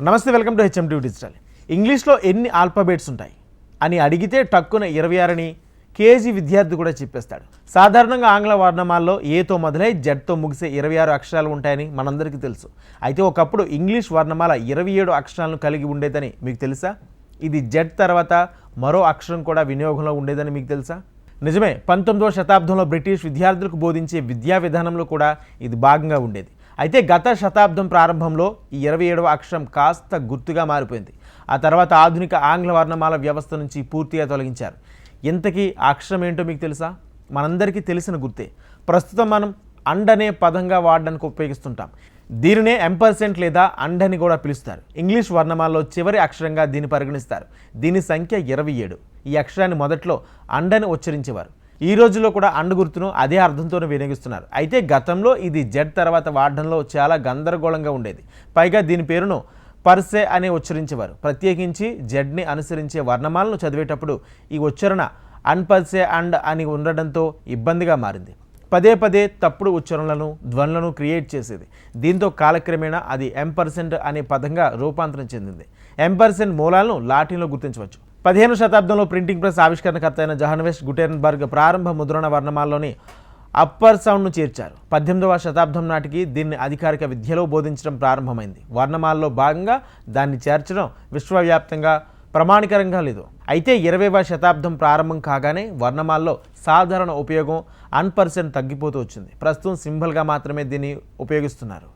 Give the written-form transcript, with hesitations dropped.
నమస్తే, welcome to HMTV digital. ఇంగ్లీష్లో ఎన్ని ఆల్ఫాబెట్స్ ఉంటాయి అని అడిగితే టక్కున 26 కేజీ విద్యార్థి కూడా చెప్పేస్తాడు. సాధారణంగా ఆంగ్ల వర్ణమాలలో ఏతో మొదలై జెడ్తో ముగిసే 26 అక్షరాలు ఉంటాయని మనందరికీ తెలుసు. అయితే ఒకప్పుడు ఇంగ్లీష్ వర్ణమాల 27 అక్షరాలను కలిగి ఉండేదని మీకు తెలుసా? ఇది జెడ్ తర్వాత మరో అక్షరం కూడా వినియోగంలో ఉండేదని మీకు తెలుసా? నిజమే, 19వ శతాబ్దంలో బ్రిటిష్ విద్యార్థులకు బోధించే విద్యా విధానంలో కూడా ఇది భాగంగా ఉండేది. అయితే గత శతాబ్దం ప్రారంభంలో ఈ 27వ అక్షరం కాస్త గుర్తుగా మారిపోయింది. ఆ తర్వాత ఆధునిక ఆంగ్ల వర్ణమాల వ్యవస్థ నుంచి పూర్తిగా తొలగించారు. ఇంతకీ ఆ అక్షరం ఏంటో మీకు తెలుసా? మనందరికీ తెలిసిన గుర్తే. ప్రస్తుతం మనం అండ్ అనే పదంగా వాడడానికి ఉపయోగిస్తుంటాం. దీనినే ఎంపర్సెంట్ లేదా అండ్ అని కూడా పిలుస్తారు. ఇంగ్లీష్ వర్ణమాలలో చివరి అక్షరంగా దీన్ని పరిగణిస్తారు. దీని సంఖ్య 27. ఈ అక్షరాన్ని మొదట్లో అండ్ అని ఉచ్చరించేవారు. ఈ రోజుల్లో కూడా అండ్ గుర్తును అదే అర్థంతోనే వినియోగిస్తున్నారు. అయితే గతంలో ఇది జెడ్ తర్వాత వాడడంలో చాలా గందరగోళంగా ఉండేది. పైగా దీని పేరును పర్సే అని ఉచ్చరించేవారు. ప్రత్యేకించి జెడ్ని అనుసరించే వర్ణమాలను చదివేటప్పుడు ఈ ఉచ్చరణ అన్పర్సే అండ్ అని ఉండడంతో ఇబ్బందిగా మారింది. పదే పదే తప్పుడు ఉచ్చారణలను ధ్వనులను క్రియేట్ చేసేది. దీంతో కాలక్రమేణా అది ఎంపర్సెంట్ అనే పదంగా రూపాంతరం చెందింది. ఎంపర్సెంట్ మూలాలను లాటిన్లో గుర్తించవచ్చు. 15వ శతాబ్దంలో ప్రింటింగ్ ప్రెస్ ఆవిష్కరణకర్త అయిన జోహానెస్ గుటెన్బర్గ్ ప్రారంభ ముద్రణ వర్ణమాలలోని అప్పర్ సౌండ్ను చేర్చారు. 18వ శతాబ్దం నాటికి దీన్ని అధికారిక విద్యలో బోధించడం ప్రారంభమైంది. వర్ణమాలలో భాగంగా దాన్ని చేర్చడం విశ్వవ్యాప్తంగా ప్రమాణికరంగా లేదు. అయితే 20వ శతాబ్దం ప్రారంభం కాగానే వర్ణమాలలో సాధారణ ఉపయోగం అన్పర్సెంట్ తగ్గిపోతూ వచ్చింది. ప్రస్తుతం సింబల్గా మాత్రమే దీన్ని ఉపయోగిస్తున్నారు.